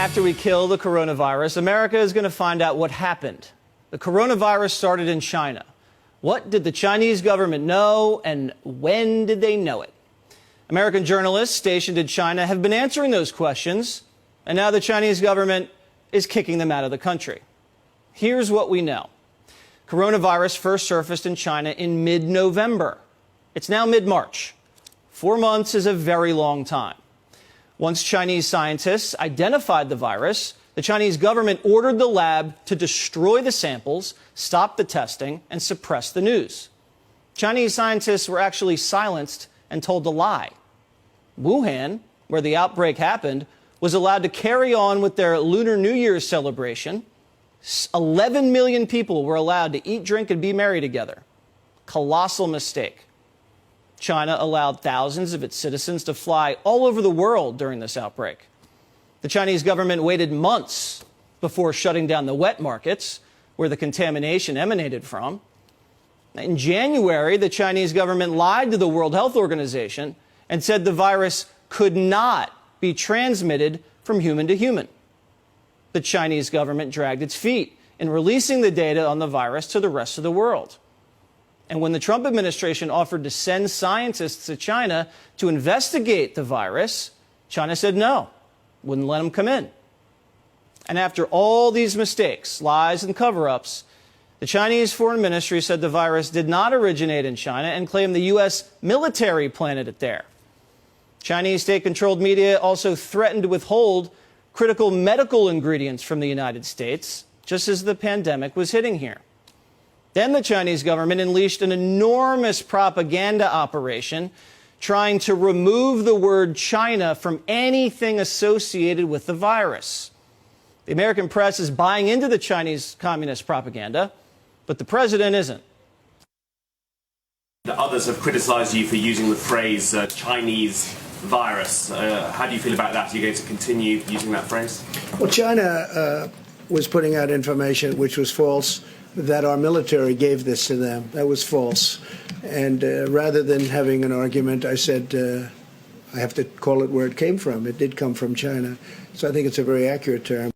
After we kill the coronavirus, America is going to find out what happened. The coronavirus started in China. What did the Chinese government know, and when did they know it? American journalists stationed in China have been answering those questions, and now the Chinese government is kicking them out of the country. Here's what we know. Coronavirus first surfaced in China in mid-November. It's now mid-March. 4 months is a very long time. Once Chinese scientists identified the virus, the Chinese government ordered the lab to destroy the samples, stop the testing, and suppress the news. Chinese scientists were actually silenced and told to lie. Wuhan, where the outbreak happened, was allowed to carry on with their Lunar New Year's celebration. 11 million people were allowed to eat, drink, and be merry together. Colossal mistake. China allowed thousands of its citizens to fly all over the world during this outbreak. The Chinese government waited months before shutting down the wet markets, where the contamination emanated from. In January, the Chinese government lied to the World Health Organization and said the virus could not be transmitted from human to human. The Chinese government dragged its feet in releasing the data on the virus to the rest of the world. And when the Trump administration offered to send scientists to China to investigate the virus, China said no, wouldn't let them come in. And after all these mistakes, lies, and cover-ups, the Chinese Foreign Ministry said the virus did not originate in China and claimed the U.S. military planted it there. Chinese state-controlled media also threatened to withhold critical medical ingredients from the United States, just as the pandemic was hitting here. Then the Chinese government unleashed an enormous propaganda operation trying to remove the word China from anything associated with the virus. The American press is buying into the Chinese communist propaganda, but the president isn't. Others have criticized you for using the phrase Chinese virus. How do you feel about that? Are you going to continue using that phrase? Well, China was putting out information which was false, that our military gave this to them. That was false. And rather than having an argument, I said, I have to call it where it came from. It did come from China. So I think it's a very accurate term.